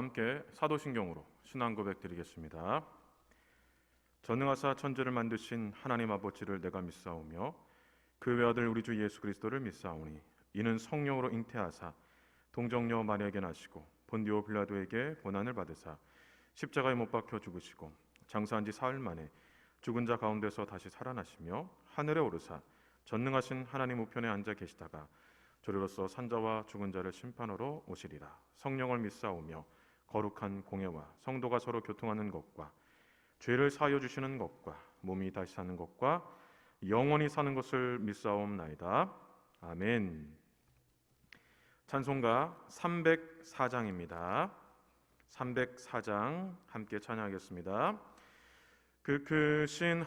함께 사도신경으로 신앙 고백 드리겠습니다. 전능하사 천지를 만드신 하나님 아버지를 내가 믿사오며 그 외아들 우리 주 예수 그리스도를 믿사오니 이는 성령으로 잉태하사 동정녀 마리아에게 나시고 본디오 빌라도에게 고난을 받으사 십자가에 못 박혀 죽으시고 장사한 지 사흘 만에 죽은 자 가운데서 다시 살아나시며 하늘에 오르사 전능하신 하나님 우편에 앉아 계시다가 저리로서 산자와 죽은 자를 심판하러 오시리라. 성령을 믿사오며 거룩한 공예와 성도가 서로 교통하는 것과 죄를 사하여 주시는 것과 몸이 다시 사는 것과 영원히 사는 것을 믿사옵나이다. 아멘. 찬송가 304장입니다. 304장 함께 찬양하겠습니다. 그 크신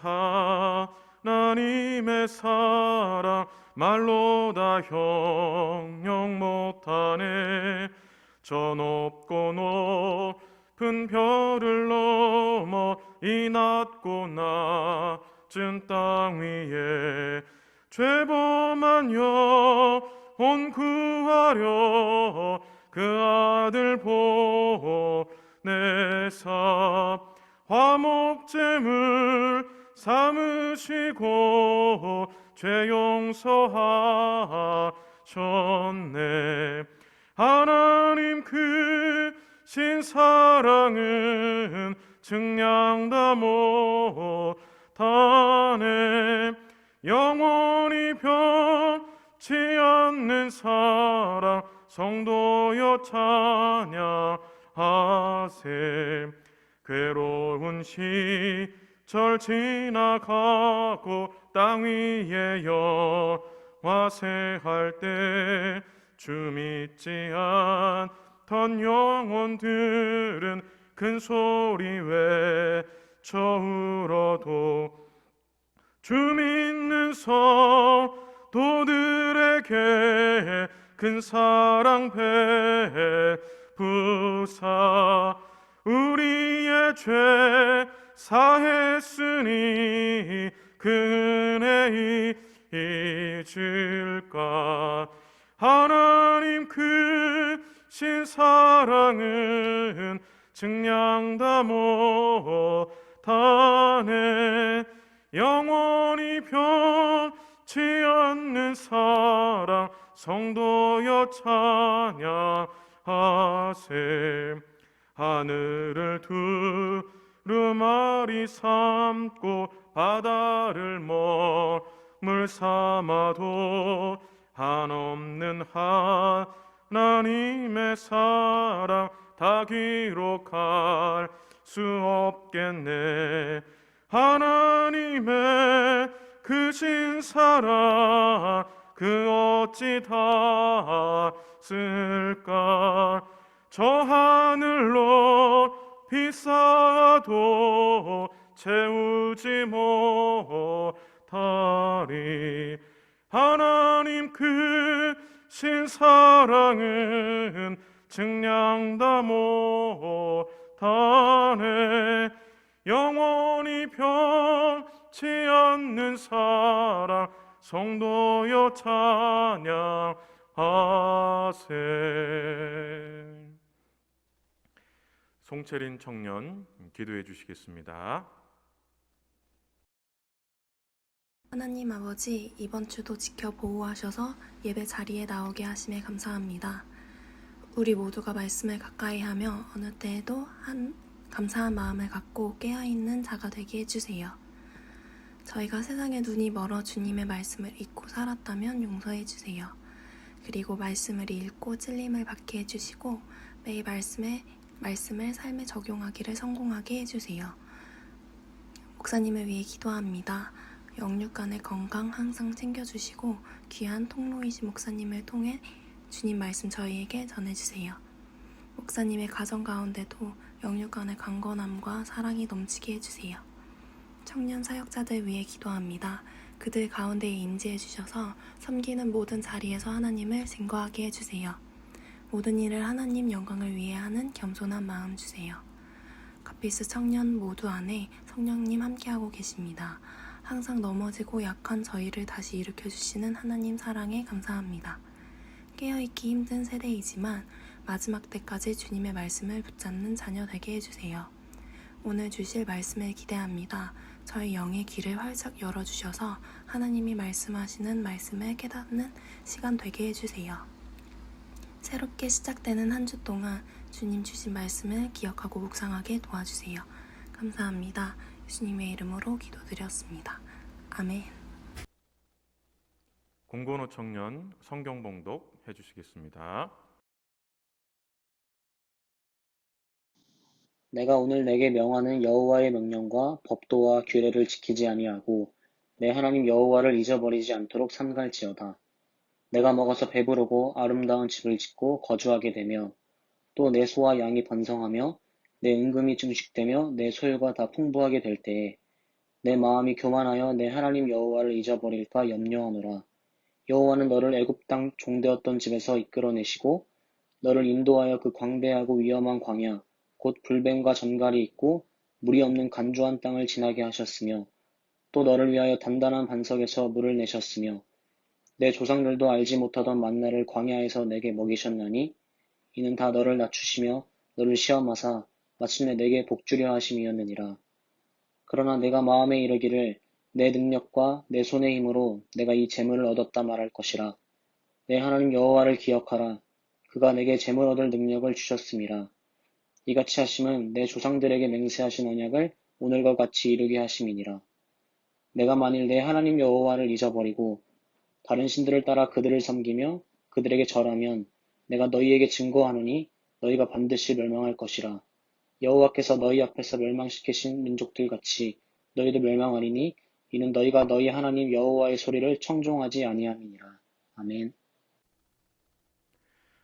하나님의 사랑 말로 다 형용 못하네. 저 높고 높은 별을 넘어 이 낮고 낮은 땅 위에 죄범한 영혼 구하려 그 아들 보내사 화목제물 삼으시고 죄 용서하셨네. 하나님 크신 사랑은 증량다 못하네. 영원히 변치 않는 사랑 성도여 찬양하세. 괴로운 시절 지나가고 땅 위에 영화세할 때 주 믿지 않던 영혼들은 큰 소리 외쳐 울어도 주 믿는 성도들에게 큰 사랑 베푸사 우리의 죄 사했으니 그 은혜 잊을까. 하나님 크신 사랑은 증량다 못하네. 영원히 변치 않는 사랑 성도여 찬양하세. 하늘을 두루마리 삼고 바다를 머물 삼아도 한없는 하나님의 사랑 다 기록할 수 없겠네. 하나님의 크신 사랑 그 어찌 다 쓸까. 저 하늘 높이 쌓아도 채우지 못하리. 하나님 크신 사랑은 증량다 못하네. 영원히 변치 않는 사랑 성도여 찬양하세. 송채린 청년 기도해 주시겠습니다. 하나님 아버지, 이번 주도 지켜 보호하셔서 예배 자리에 나오게 하심에 감사합니다. 우리 모두가 말씀을 가까이 하며 어느 때에도 한 감사한 마음을 갖고 깨어있는 자가 되게 해주세요. 저희가 세상의 눈이 멀어 주님의 말씀을 잊고 살았다면 용서해 주세요. 그리고 말씀을 읽고 찔림을 받게 해주시고 매일 말씀을 삶에 적용하기를 성공하게 해주세요. 목사님을 위해 기도합니다. 영육간의 건강 항상 챙겨주시고 귀한 통로이신 목사님을 통해 주님 말씀 저희에게 전해주세요. 목사님의 가정 가운데도 영육간의 강건함과 사랑이 넘치게 해주세요. 청년 사역자들 위해 기도합니다. 그들 가운데에 임재해 주셔서 섬기는 모든 자리에서 하나님을 증거하게 해주세요. 모든 일을 하나님 영광을 위해 하는 겸손한 마음 주세요. 카피스 청년 모두 안에 성령님 함께하고 계십니다. 항상 넘어지고 약한 저희를 다시 일으켜주시는 하나님 사랑에 감사합니다. 깨어있기 힘든 세대이지만 마지막 때까지 주님의 말씀을 붙잡는 자녀 되게 해주세요. 오늘 주실 말씀을 기대합니다. 저희 영의 귀를 활짝 열어주셔서 하나님이 말씀하시는 말씀을 깨닫는 시간 되게 해주세요. 새롭게 시작되는 한 주 동안 주님 주신 말씀을 기억하고 묵상하게 도와주세요. 감사합니다. 예수님의 이름으로 기도드렸습니다. 아멘. 공고노 청년 성경 봉독 해주시겠습니다. 내가 오늘 내게 명하는 여호와의 명령과 법도와 규례를 지키지 아니하고 내 하나님 여호와를 잊어버리지 않도록 삼갈지어다. 내가 먹어서 배부르고 아름다운 집을 짓고 거주하게 되며 또 내 소와 양이 번성하며 내 은금이 증식되며 내 소유가 다 풍부하게 될 때에 내 마음이 교만하여 내 하나님 여호와를 잊어버릴까 염려하노라. 여호와는 너를 애굽 땅 종되었던 집에서 이끌어내시고 너를 인도하여 그 광대하고 위험한 광야 곧 불뱀과 전갈이 있고 물이 없는 간주한 땅을 지나게 하셨으며 또 너를 위하여 단단한 반석에서 물을 내셨으며 내 조상들도 알지 못하던 만나를 광야에서 내게 먹이셨나니 이는 다 너를 낮추시며 너를 시험하사 마침내 내게 복주려 하심이었느니라. 그러나 내가 마음에 이르기를 내 능력과 내 손의 힘으로 내가 이 재물을 얻었다 말할 것이라. 내 하나님 여호와를 기억하라. 그가 내게 재물 얻을 능력을 주셨음이라. 이같이 하심은 내 조상들에게 맹세하신 언약을 오늘과 같이 이루게 하심이니라. 내가 만일 내 하나님 여호와를 잊어버리고 다른 신들을 따라 그들을 섬기며 그들에게 절하면 내가 너희에게 증거하노니 너희가 반드시 멸망할 것이라. 여호와께서 너희 앞에서 멸망시키신 민족들 같이 너희도 멸망하리니 이는 너희가 너희 하나님 여호와의 소리를 청종하지 아니함이니라. 아멘.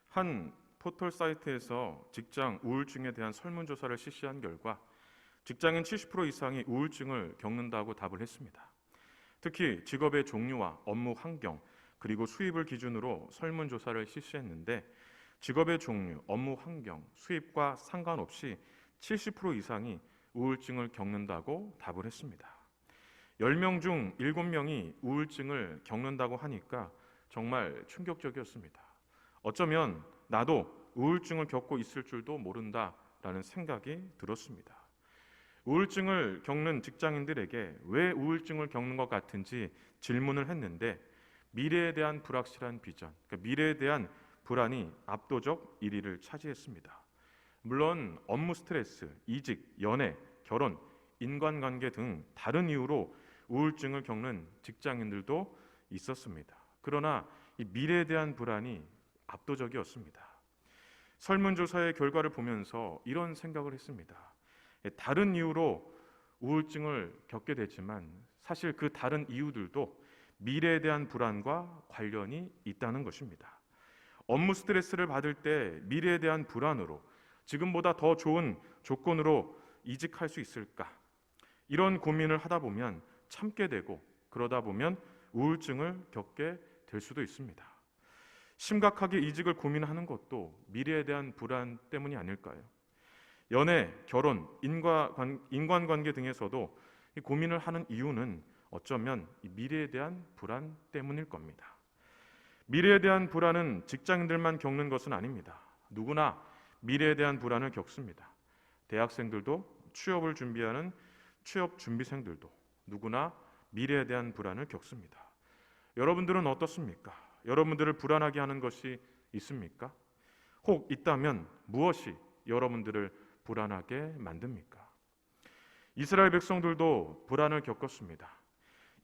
한 포털 사이트에서 직장 우울증에 대한 설문조사를 실시한 결과 직장인 70% 이상이 우울증을 겪는다고 답을 했습니다. 특히 직업의 종류와 업무 환경 그리고 수입을 기준으로 설문조사를 실시했는데 직업의 종류, 업무 환경, 수입과 상관없이 70% 이상이 우울증을 겪는다고 답을 했습니다. 10명 중 7명이 우울증을 겪는다고 하니까 정말 충격적이었습니다. 어쩌면 나도 우울증을 겪고 있을 줄도 모른다라는 생각이 들었습니다. 우울증을 겪는 직장인들에게 왜 우울증을 겪는 것 같은지 질문을 했는데 미래에 대한 불확실한 비전, 그러니까 미래에 대한 불안이 압도적 1위를 차지했습니다. 물론 업무 스트레스, 이직, 연애, 결혼, 인간관계 등 다른 이유로 우울증을 겪는 직장인들도 있었습니다. 그러나 이 미래에 대한 불안이 압도적이었습니다. 설문조사의 결과를 보면서 이런 생각을 했습니다. 다른 이유로 우울증을 겪게 되지만 사실 그 다른 이유들도 미래에 대한 불안과 관련이 있다는 것입니다. 업무 스트레스를 받을 때 미래에 대한 불안으로 지금보다 더 좋은 조건으로 이직할 수 있을까? 이런 고민을 하다 보면 참게 되고 그러다 보면 우울증을 겪게 될 수도 있습니다. 심각하게 이직을 고민하는 것도 미래에 대한 불안 때문이 아닐까요? 연애, 결혼, 인간관계 등에서도 이 고민을 하는 이유는 어쩌면 이 미래에 대한 불안 때문일 겁니다. 미래에 대한 불안은 직장인들만 겪는 것은 아닙니다. 누구나 미래에 대한 불안을 겪습니다. 대학생들도 취업을 준비하는 취업 준비생들도 누구나 미래에 대한 불안을 겪습니다. 여러분들은 어떻습니까? 여러분들을 불안하게 하는 것이 있습니까? 혹 있다면 무엇이 여러분들을 불안하게 만듭니까? 이스라엘 백성들도 불안을 겪었습니다.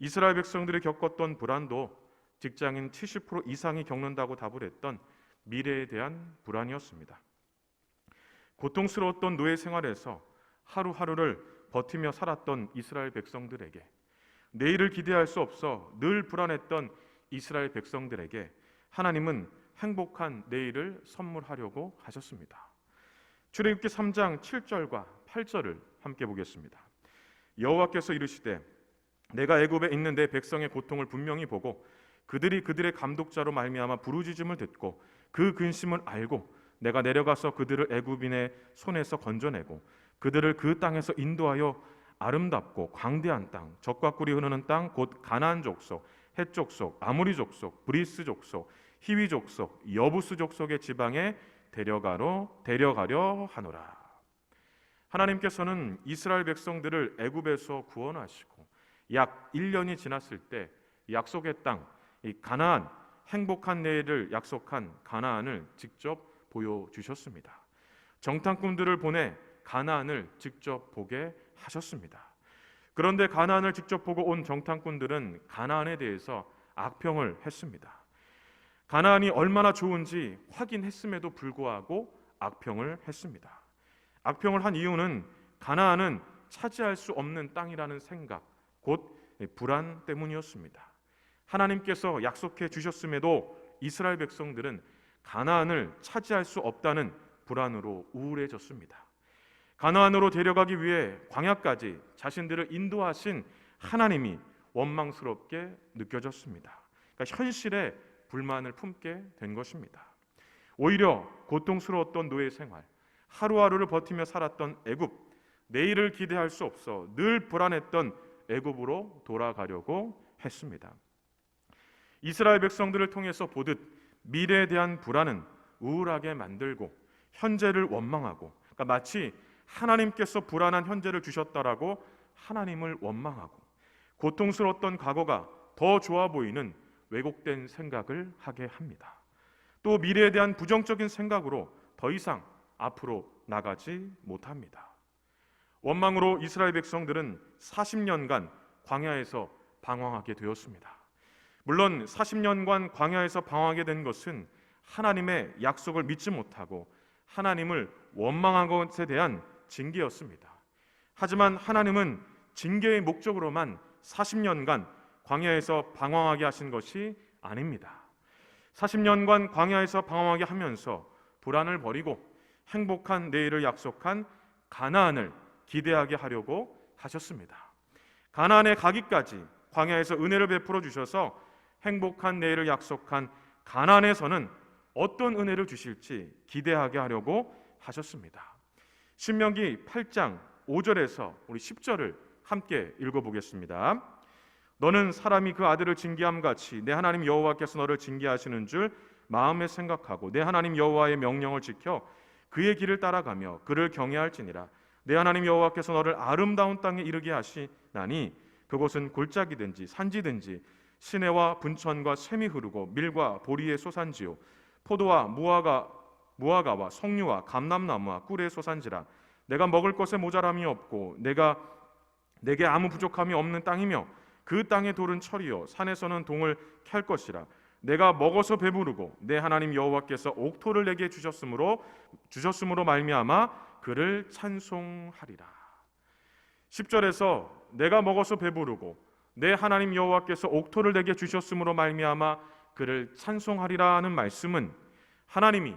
이스라엘 백성들이 겪었던 불안도 직장인 70% 이상이 겪는다고 답을 했던 미래에 대한 불안이었습니다. 고통스러웠던 노예 생활에서 하루하루를 버티며 살았던 이스라엘 백성들에게 내일을 기대할 수 없어 늘 불안했던 이스라엘 백성들에게 하나님은 행복한 내일을 선물하려고 하셨습니다. 출애굽기 3장 7절과 8절을 함께 보겠습니다. 여호와께서 이르시되 내가 애굽에 있는 내 백성의 고통을 분명히 보고 그들이 그들의 감독자로 말미암아 부르짖음을 듣고 그 근심을 알고 내가 내려가서 그들을 애굽인의 손에서 건져내고 그들을 그 땅에서 인도하여 아름답고 광대한 땅, 젖과 꿀이 흐르는 땅, 곧 가나안 족속, 헷 족속, 아모리 족속, 브리스 족속, 히위 족속, 여부스 족속의 지방에 데려가려 하노라. 하나님께서는 이스라엘 백성들을 애굽에서 구원하시고 약 1년이 지났을 때 약속의 땅, 이 가나안, 행복한 내일을 약속한 가나안을 직접 보여주셨습니다. 정탐꾼들을 보내 가나안을 직접 보게 하셨습니다. 그런데 가나안을 직접 보고 온 정탐꾼들은 가나안에 대해서 악평을 했습니다. 가나안이 얼마나 좋은지 확인했음에도 불구하고 악평을 했습니다. 악평을 한 이유는 가나안은 차지할 수 없는 땅이라는 생각, 곧 불안 때문이었습니다. 하나님께서 약속해 주셨음에도 이스라엘 백성들은 가나안을 차지할 수 없다는 불안으로 우울해졌습니다. 가나안으로 데려가기 위해 광야까지 자신들을 인도하신 하나님이 원망스럽게 느껴졌습니다. 그러니까 현실에 불만을 품게 된 것입니다. 오히려 고통스러웠던 노예 생활, 하루하루를 버티며 살았던 애굽, 내일을 기대할 수 없어 늘 불안했던 애굽으로 돌아가려고 했습니다. 이스라엘 백성들을 통해서 보듯 미래에 대한 불안은 우울하게 만들고 현재를 원망하고, 그러니까 마치 하나님께서 불안한 현재를 주셨다라고 하나님을 원망하고, 고통스러웠던 과거가 더 좋아 보이는 왜곡된 생각을 하게 합니다. 또 미래에 대한 부정적인 생각으로 더 이상 앞으로 나가지 못합니다. 원망으로 이스라엘 백성들은 40년간 광야에서 방황하게 되었습니다. 물론 40년간 광야에서 방황하게 된 것은 하나님의 약속을 믿지 못하고 하나님을 원망한 것에 대한 징계였습니다. 하지만 하나님은 징계의 목적으로만 40년간 광야에서 방황하게 하신 것이 아닙니다. 40년간 광야에서 방황하게 하면서 불안을 버리고 행복한 내일을 약속한 가나안을 기대하게 하려고 하셨습니다. 가나안에 가기까지 광야에서 은혜를 베풀어 주셔서 행복한 내일을 약속한 가나안에서는 어떤 은혜를 주실지 기대하게 하려고 하셨습니다. 신명기 8장 5절에서 우리 10절을 함께 읽어보겠습니다. 너는 사람이 그 아들을 징계함 같이 내 하나님 여호와께서 너를 징계하시는 줄 마음에 생각하고 내 하나님 여호와의 명령을 지켜 그의 길을 따라가며 그를 경외할지니라. 내 하나님 여호와께서 너를 아름다운 땅에 이르게 하시나니 그곳은 골짜기든지 산지든지 시내와 분천과 샘이 흐르고 밀과 보리의 소산지요 포도와 무화과와 석류와 감람나무와 꿀의 소산지라. 내가 먹을 것에 모자람이 없고 내게 아무 부족함이 없는 땅이며 그 땅의 돌은 철이요 산에서는 동을 캘 것이라. 내가 먹어서 배부르고 내 하나님 여호와께서 옥토를 내게 주셨으므로 말미암아 그를 찬송하리라. 10절에서 내가 먹어서 배부르고 내 하나님 여호와께서 옥토를 내게 주셨으므로 말미암아 그를 찬송하리라는 말씀은 하나님이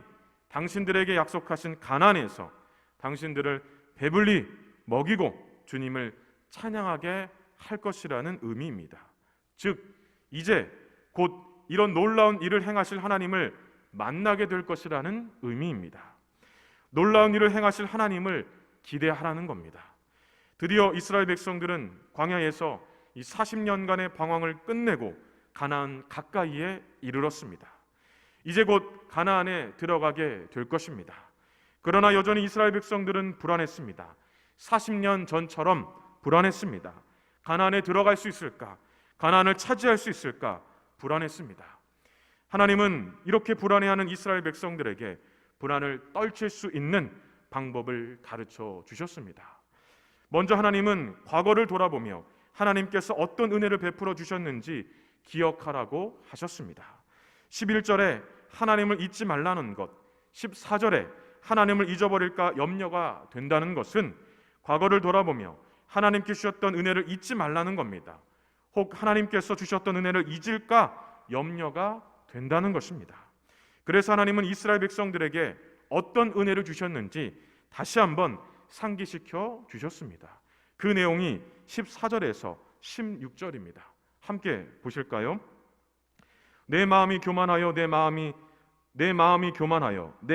당신들에게 약속하신 가나안에서 당신들을 배불리 먹이고 주님을 찬양하게 할 것이라는 의미입니다. 즉 이제 곧 이런 놀라운 일을 행하실 하나님을 만나게 될 것이라는 의미입니다. 놀라운 일을 행하실 하나님을 기대하라는 겁니다. 드디어 이스라엘 백성들은 광야에서 이 40년간의 방황을 끝내고 가나안 가까이에 이르렀습니다. 이제 곧 가나안에 들어가게 될 것입니다. 그러나 여전히 이스라엘 백성들은 불안했습니다. 40년 전처럼 불안했습니다. 가나안에 들어갈 수 있을까? 가나안을 차지할 수 있을까? 불안했습니다. 하나님은 이렇게 불안해하는 이스라엘 백성들에게 불안을 떨칠 수 있는 방법을 가르쳐 주셨습니다. 먼저 하나님은 과거를 돌아보며 하나님께서 어떤 은혜를 베풀어 주셨는지 기억하라고 하셨습니다. 11절에 하나님을 잊지 말라는 것, 14절에 하나님을 잊어버릴까 염려가 된다는 것은 과거를 돌아보며 하나님께 주셨던 은혜를 잊지 말라는 겁니다. 혹 하나님께서 주셨던 은혜를 잊을까 염려가 된다는 것입니다. 그래서 하나님은 이스라엘 백성들에게 어떤 은혜를 주셨는지 다시 한번 상기시켜 주셨습니다. 그 내용이 14절에서 16절입니다. 함께 보실까요? 내 마음이 교만하여 내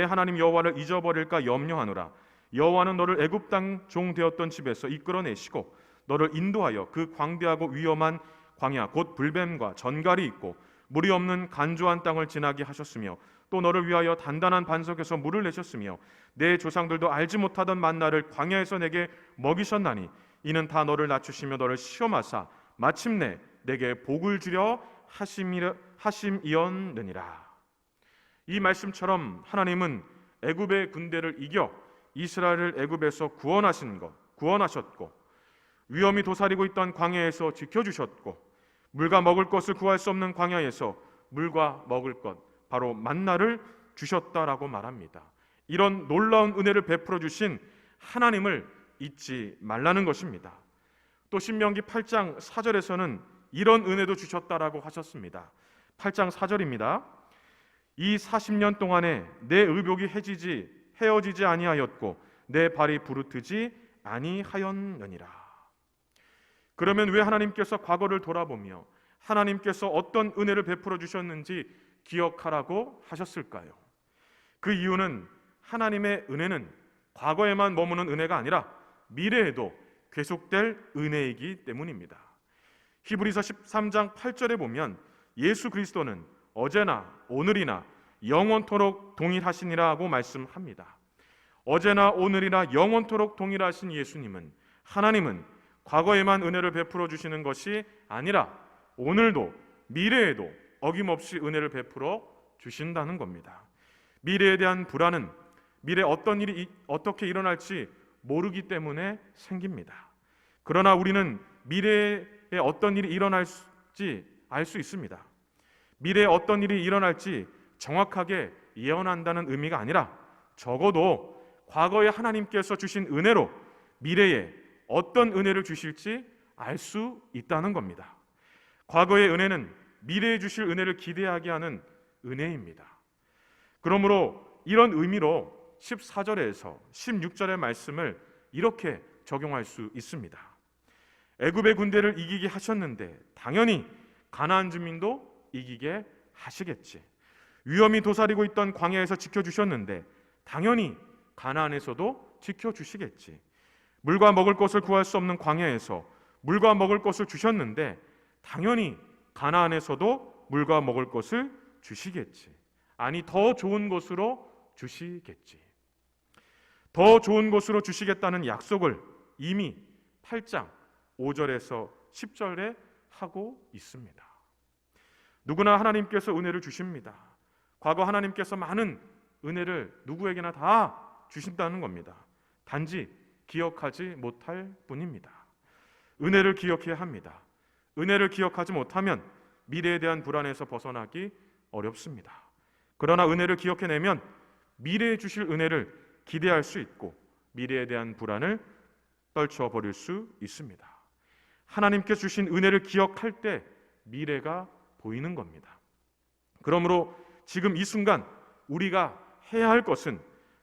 하나님 여호와를 잊어버릴까 염려하노라. 여호와는 너를 애굽 땅 종 되었던 집에서 이끌어내시고 너를 인도하여 그 광대하고 위험한 광야 곧 불뱀과 전갈이 있고 물이 없는 간조한 땅을 지나게 하셨으며 또 너를 위하여 단단한 반석에서 물을 내셨으며 내 조상들도 알지 못하던 만나를 광야에서 내게 먹이셨나니 이는 다 너를 낮추시며 너를 시험하사 마침내 내게 복을 주려 하심이었느니라. 이 말씀처럼 하나님은 애굽의 군대를 이겨 이스라엘을 애굽에서 구원하셨고 위험이 도사리고 있던 광야에서 지켜주셨고 물과 먹을 것을 구할 수 없는 광야에서 물과 먹을 것 바로 만나를 주셨다라고 말합니다. 이런 놀라운 은혜를 베풀어 주신 하나님을 잊지 말라는 것입니다. 또 신명기 8장 4절에서는 이런 은혜도 주셨다라고 하셨습니다. 8장 4절입니다. 이 40년 동안에 내 의복이 헤어지지 아니하였고 내 발이 부르트지 아니하였느니라. 그러면 왜 하나님께서 과거를 돌아보며 하나님께서 어떤 은혜를 베풀어 주셨는지 기억하라고 하셨을까요? 그 이유는 하나님의 은혜는 과거에만 머무는 은혜가 아니라 미래에도 계속될 은혜이기 때문입니다. 히브리서 13장 8절에 보면 예수 그리스도는 어제나 오늘이나 영원토록 동일하시니라고 말씀합니다. 어제나 오늘이나 영원토록 동일하신 예수님은, 하나님은 과거에만 은혜를 베풀어 주시는 것이 아니라 오늘도 미래에도 어김없이 은혜를 베풀어 주신다는 겁니다. 미래에 대한 불안은 미래 어떤 일이 어떻게 일어날지 모르기 때문에 생깁니다. 그러나 우리는 미래에 어떤 일이 일어날지 알 수 있습니다. 미래에 어떤 일이 일어날지 정확하게 예언한다는 의미가 아니라 적어도 과거에 하나님께서 주신 은혜로 미래에 어떤 은혜를 주실지 알 수 있다는 겁니다. 과거의 은혜는 미래에 주실 은혜를 기대하게 하는 은혜입니다. 그러므로 이런 의미로 14절에서 16절의 말씀을 이렇게 적용할 수 있습니다. 애굽의 군대를 이기게 하셨는데 당연히 가나안 주민도 이기게 하시겠지. 위험이 도사리고 있던 광야에서 지켜주셨는데 당연히 가나안에서도 지켜주시겠지. 물과 먹을 것을 구할 수 없는 광야에서 물과 먹을 것을 주셨는데 당연히 가나안에서도 물과 먹을 것을 주시겠지. 아니, 더 좋은 곳으로 주시겠지. 더 좋은 곳으로 주시겠다는 약속을 이미 8장 5절에서 10절에 하고 있습니다. 누구나 하나님께서 은혜를 주십니다. 과거 하나님께서 많은 은혜를 누구에게나 다 주신다는 겁니다. 단지 기억하지 못할 뿐입니다. 은혜를 기억해야 합니다. 은혜를 기억하지 못하면 미래에 대한 불안에서 벗어나기 어렵습니다. 그러나 은혜를 기억해내면 미래에 주실 은혜를 기대할 수 있고 미래에 대한 불안을 떨쳐버릴 수 있습니다. 하나님께 주신 은혜를 기억할 때 미래가 보이는 겁니다. 그러므로 지금 이 순간 우리가 해야 할 것은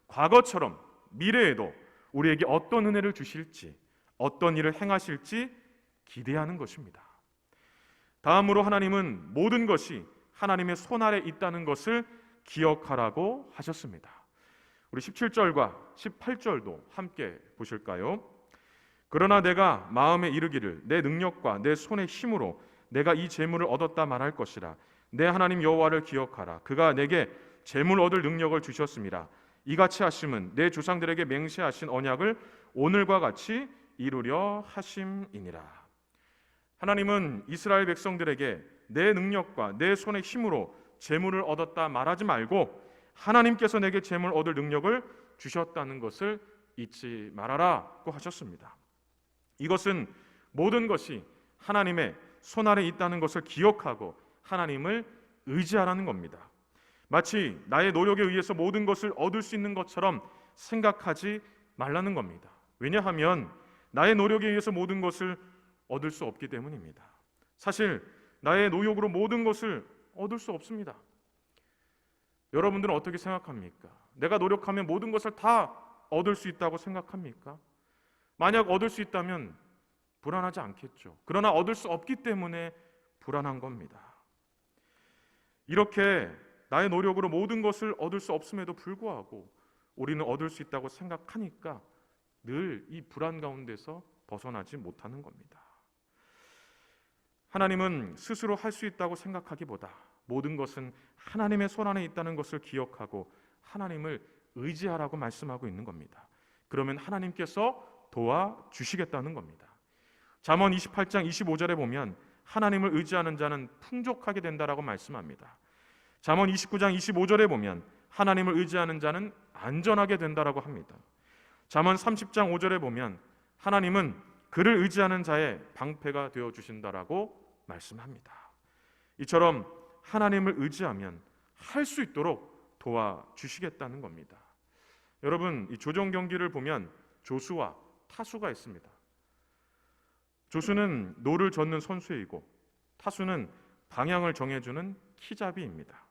과거처럼 미래에도 우리에게 어떤 은혜를 주실지, 어떤 일을 행하실지 기대하는 것입니다. 다음으로 하나님은 모든 것이 하나님의 손 아래 있다는 것을 기억하라고 하셨습니다. 우리 17절과 18절도 함께 보실까요? 그러나 내가 마음에 이르기를 내 능력과 내 손의 힘으로 내가 이 재물을 얻었다 말할 것이라. 내 하나님 여호와를 기억하라. 그가 내게 재물 얻을 능력을 주셨습니다. 이같이 하심은 내 조상들에게 맹세하신 언약을 오늘과 같이 이루려 하심이니라. 하나님은 이스라엘 백성들에게 내 능력과 내 손의 힘으로 재물을 얻었다 말하지 말고 하나님께서 내게 재물 얻을 능력을 주셨다는 것을 잊지 말아라고 하셨습니다. 이것은 모든 것이 하나님의 손 아래 있다는 것을 기억하고 하나님을 의지하라는 겁니다. 마치 나의 노력에 의해서 모든 것을 얻을 수 있는 것처럼 생각하지 말라는 겁니다. 왜냐하면 나의 노력에 의해서 모든 것을 얻을 수 없기 때문입니다. 사실 나의 노력으로 모든 것을 얻을 수 없습니다. 여러분들은 어떻게 생각합니까? 내가 노력하면 모든 것을 다 얻을 수 있다고 생각합니까? 만약 얻을 수 있다면 불안하지 않겠죠. 그러나 얻을 수 없기 때문에 불안한 겁니다. 이렇게 나의 노력으로 모든 것을 얻을 수 없음에도 불구하고 우리는 얻을 수 있다고 생각하니까 늘 이 불안 가운데서 벗어나지 못하는 겁니다. 하나님은 스스로 할 수 있다고 생각하기보다 모든 것은 하나님의 손 안에 있다는 것을 기억하고 하나님을 의지하라고 말씀하고 있는 겁니다. 그러면 하나님께서 도와주시겠다는 겁니다. 잠언 28장 25절에 보면 하나님을 의지하는 자는 풍족하게 된다라고 말씀합니다. 잠언 29장 25절에 보면 하나님을 의지하는 자는 안전하게 된다라고 합니다. 잠언 30장 5절에 보면 하나님은 그를 의지하는 자의 방패가 되어 주신다라고 말씀합니다. 이처럼 하나님을 의지하면 할 수 있도록 도와주시겠다는 겁니다. 여러분, 이 조정 경기를 보면 조수와 타수가 있습니다. 조수는 노를 젓는 선수이고 타수는 방향을 정해주는 키잡이입니다.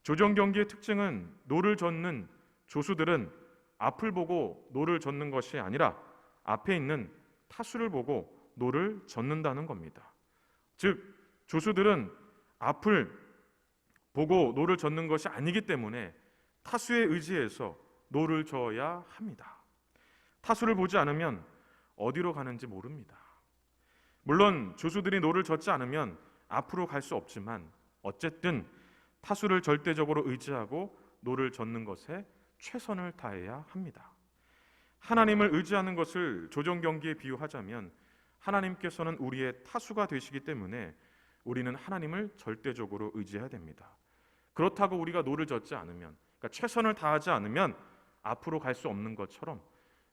조정 경기의 특징은 노를 젓는 조수들은 앞을 보고 노를 젓는 것이 아니라 앞에 있는 타수를 보고 노를 젓는다는 겁니다. 즉, 조수들은 앞을 보고 노를 젓는 것이 아니기 때문에 타수에 의지해서 노를 저어야 합니다. 타수를 보지 않으면 어디로 가는지 모릅니다. 물론 조수들이 노를 젓지 않으면 앞으로 갈 수 없지만 어쨌든 타수를 절대적으로 의지하고 노를 젓는 것에 최선을 다해야 합니다. 하나님을 의지하는 것을 조정 경기에 비유하자면 하나님께서는 우리의 타수가 되시기 때문에 우리는 하나님을 절대적으로 의지해야 됩니다. 그렇다고 우리가 노를 젓지 않으면, 그러니까 최선을 다하지 않으면 앞으로 갈 수 없는 것처럼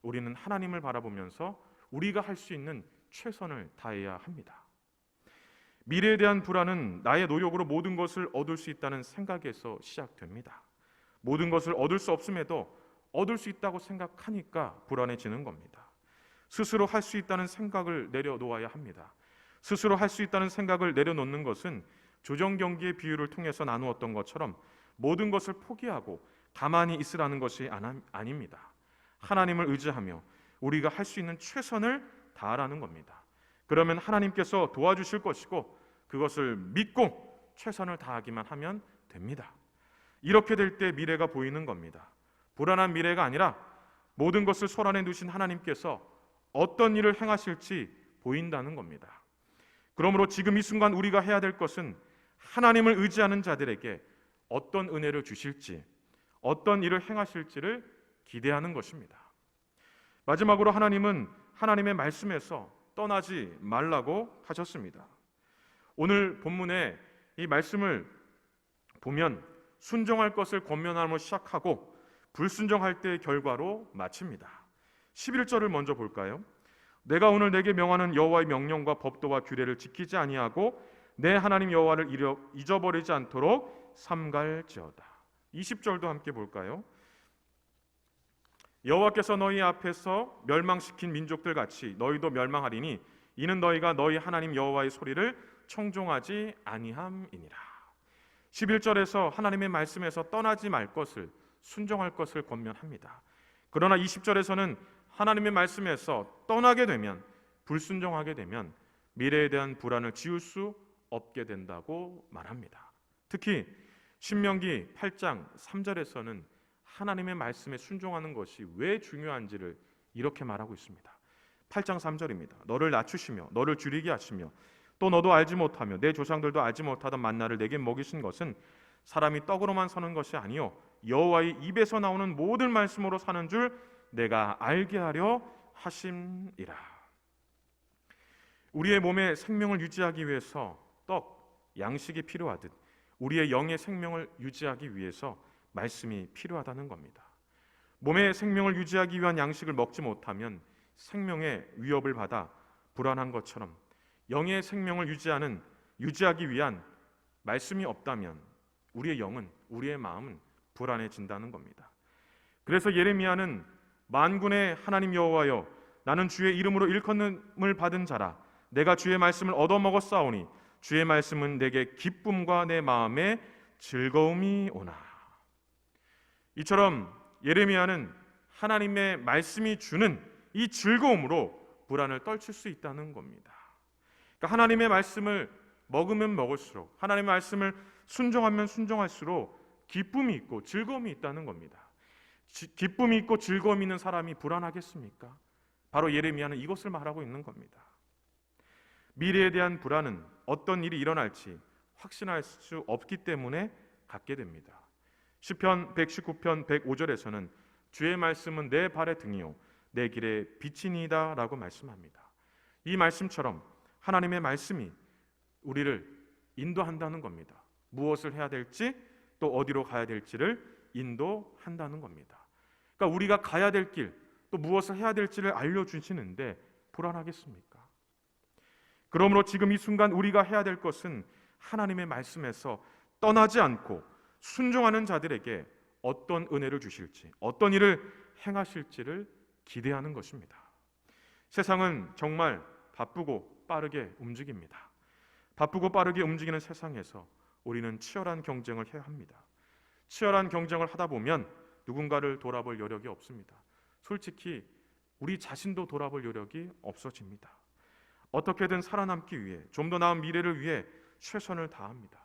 우리는 하나님을 바라보면서 우리가 할 수 있는 최선을 다해야 합니다. 미래에 대한 불안은 나의 노력으로 모든 것을 얻을 수 있다는 생각에서 시작됩니다. 모든 것을 얻을 수 없음에도 얻을 수 있다고 생각하니까 불안해지는 겁니다. 스스로 할 수 있다는 생각을 내려놓아야 합니다. 스스로 할 수 있다는 생각을 내려놓는 것은 조정 경기의 비유를 통해서 나누었던 것처럼 모든 것을 포기하고 가만히 있으라는 것이 아닙니다. 하나님을 의지하며 우리가 할 수 있는 최선을 다하라는 겁니다. 그러면 하나님께서 도와주실 것이고 그것을 믿고 최선을 다하기만 하면 됩니다. 이렇게 될 때 미래가 보이는 겁니다. 불안한 미래가 아니라 모든 것을 손 안에 두신 하나님께서 어떤 일을 행하실지 보인다는 겁니다. 그러므로 지금 이 순간 우리가 해야 될 것은 하나님을 의지하는 자들에게 어떤 은혜를 주실지, 어떤 일을 행하실지를 기대하는 것입니다. 마지막으로 하나님은 하나님의 말씀에서 떠나지 말라고 하셨습니다. 오늘 본문에 이 말씀을 보면 순종할 것을 권면함으로 시작하고 불순종할 때의 결과로 마칩니다. 11절을 먼저 볼까요? 내가 오늘 내게 명하는 여호와의 명령과 법도와 규례를 지키지 아니하고 내 하나님 여호와를 잊어버리지 않도록 삼갈지어다. 20절도 함께 볼까요? 여호와께서 너희 앞에서 멸망시킨 민족들 같이 너희도 멸망하리니 이는 너희가 너희 하나님 여호와의 소리를 청종하지 아니함이니라. 11절에서 하나님의 말씀에서 떠나지 말 것을, 순종할 것을 권면합니다. 그러나 20절에서는 하나님의 말씀에서 떠나게 되면, 불순종하게 되면 미래에 대한 불안을 지울 수 없게 된다고 말합니다. 특히 신명기 8장 3절에서는 하나님의 말씀에 순종하는 것이 왜 중요한지를 이렇게 말하고 있습니다. 8장 3절입니다. 너를 낮추시며 너를 줄이게 하시며 또 너도 알지 못하며 내 조상들도 알지 못하던 만나를 내게 먹이신 것은 사람이 떡으로만 사는 것이 아니요 여호와의 입에서 나오는 모든 말씀으로 사는 줄 내가 알게 하려 하심이라. 우리의 몸의 생명을 유지하기 위해서 떡, 양식이 필요하듯 우리의 영의 생명을 유지하기 위해서 말씀이 필요하다는 겁니다. 몸의 생명을 유지하기 위한 양식을 먹지 못하면 생명의 위협을 받아 불안한 것처럼 영의 생명을 유지하기 위한 말씀이 없다면 우리의 영은, 우리의 마음은 불안해진다는 겁니다. 그래서 예레미야는 만군의 하나님 여호와여, 나는 주의 이름으로 일컫음을 받은 자라. 내가 주의 말씀을 얻어먹었사오니 주의 말씀은 내게 기쁨과 내 마음에 즐거움이 오나. 이처럼 예레미야는 하나님의 말씀이 주는 이 즐거움으로 불안을 떨칠 수 있다는 겁니다. 그러니까 하나님의 말씀을 먹으면 먹을수록, 하나님의 말씀을 순종하면 순종할수록 기쁨이 있고 즐거움이 있다는 겁니다. 기쁨이 있고 즐거움이 있는 사람이 불안하겠습니까? 바로 예레미야는 이것을 말하고 있는 겁니다. 미래에 대한 불안은 어떤 일이 일어날지 확신할 수 없기 때문에 갖게 됩니다. 시편 119편 105절에서는 주의 말씀은 내 발의 등이요 내 길의 빛이니이다 라고 말씀합니다. 이 말씀처럼 하나님의 말씀이 우리를 인도한다는 겁니다. 무엇을 해야 될지 또 어디로 가야 될지를 인도한다는 겁니다. 그러니까 우리가 가야 될 길, 또 무엇을 해야 될지를 알려주시는데 불안하겠습니까? 그러므로 지금 이 순간 우리가 해야 될 것은 하나님의 말씀에서 떠나지 않고 순종하는 자들에게 어떤 은혜를 주실지, 어떤 일을 행하실지를 기대하는 것입니다. 세상은 정말 바쁘고 빠르게 움직입니다. 바쁘고 빠르게 움직이는 세상에서 우리는 치열한 경쟁을 해야 합니다. 치열한 경쟁을 하다 보면 누군가를 돌아볼 여력이 없습니다. 솔직히 우리 자신도 돌아볼 여력이 없어집니다. 어떻게든 살아남기 위해, 좀 더 나은 미래를 위해 최선을 다합니다.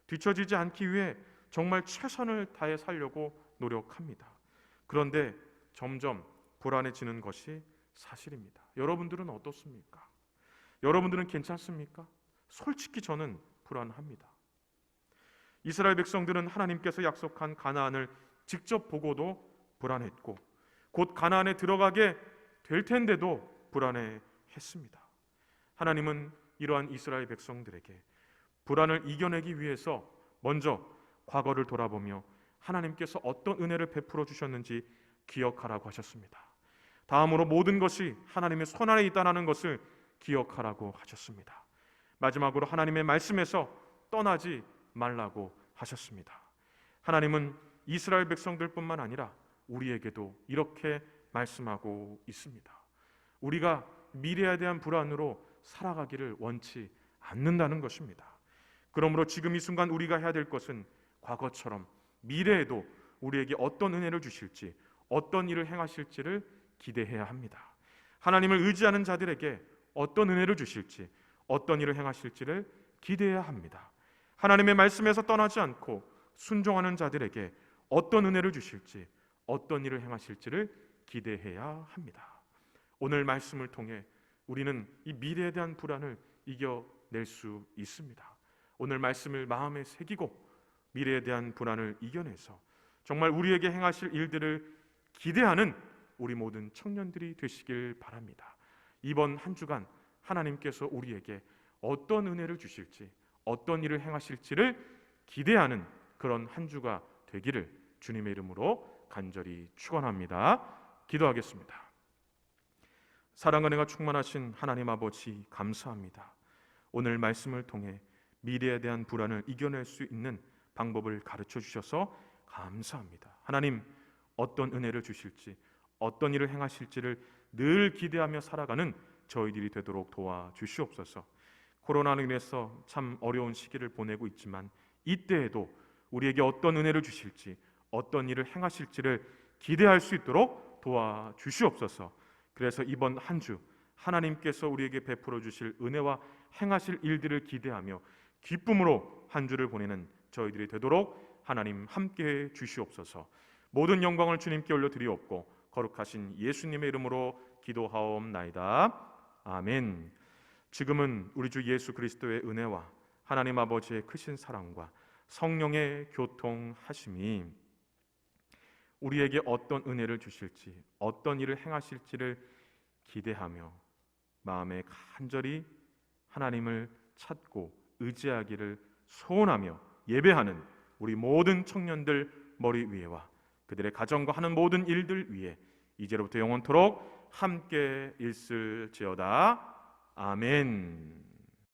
뒤처지지 않기 위해 정말 최선을 다해 살려고 노력합니다. 그런데 점점 불안해지는 것이 사실입니다. 여러분들은 어떻습니까? 여러분들은 괜찮습니까? 솔직히 저는 불안합니다. 이스라엘 백성들은 하나님께서 약속한 가나안을 직접 보고도 불안했고 곧 가나안에 들어가게 될 텐데도 불안해했습니다. 하나님은 이러한 이스라엘 백성들에게 불안을 이겨내기 위해서 먼저 과거를 돌아보며 하나님께서 어떤 은혜를 베풀어 주셨는지 기억하라고 하셨습니다. 다음으로 모든 것이 하나님의 손안에 있다는 것을 기억하라고 하셨습니다. 마지막으로 하나님의 말씀에서 떠나지 말라고 하셨습니다. 하나님은 이스라엘 백성들뿐만 아니라 우리에게도 이렇게 말씀하고 있습니다. 우리가 미래에 대한 불안으로 살아가기를 원치 않는다는 것입니다. 그러므로 지금 이 순간 우리가 해야 될 것은 과거처럼 미래에도 우리에게 어떤 은혜를 주실지, 어떤 일을 행하실지를 기대해야 합니다. 하나님을 의지하는 자들에게 어떤 은혜를 주실지, 어떤 일을 행하실지를 기대해야 합니다. 하나님의 말씀에서 떠나지 않고 순종하는 자들에게 어떤 은혜를 주실지, 어떤 일을 행하실지를 기대해야 합니다. 오늘 말씀을 통해 우리는 이 미래에 대한 불안을 이겨낼 수 있습니다. 오늘 말씀을 마음에 새기고 미래에 대한 불안을 이겨내서 정말 우리에게 행하실 일들을 기대하는 우리 모든 청년들이 되시길 바랍니다. 이번 한 주간 하나님께서 우리에게 어떤 은혜를 주실지, 어떤 일을 행하실지를 기대하는 그런 한 주가 되기를 주님의 이름으로 간절히 축원합니다. 기도하겠습니다. 사랑 은혜가 충만하신 하나님 아버지 감사합니다. 오늘 말씀을 통해 미래에 대한 불안을 이겨낼 수 있는 방법을 가르쳐 주셔서 감사합니다. 하나님, 어떤 은혜를 주실지, 어떤 일을 행하실지를 늘 기대하며 살아가는 저희들이 되도록 도와주시옵소서. 코로나로 인해서 참 어려운 시기를 보내고 있지만 이때에도 우리에게 어떤 은혜를 주실지, 어떤 일을 행하실지를 기대할 수 있도록 도와주시옵소서. 그래서 이번 한 주 하나님께서 우리에게 베풀어 주실 은혜와 행하실 일들을 기대하며 기쁨으로 한 주를 보내는 저희들이 되도록 하나님 함께해 주시옵소서. 모든 영광을 주님께 올려드리옵고 거룩하신 예수님의 이름으로 기도하옵나이다. 아멘. 지금은 우리 주 예수 그리스도의 은혜와 하나님 아버지의 크신 사랑과 성령의 교통하심이 우리에게 어떤 은혜를 주실지, 어떤 일을 행하실지를 기대하며 마음에 간절히 하나님을 찾고 의지하기를 소원하며 예배하는 우리 모든 청년들 머리 위에와 그들의 가정과 하는 모든 일들 위에 이제로부터 영원토록 함께 있을지어다. 아멘.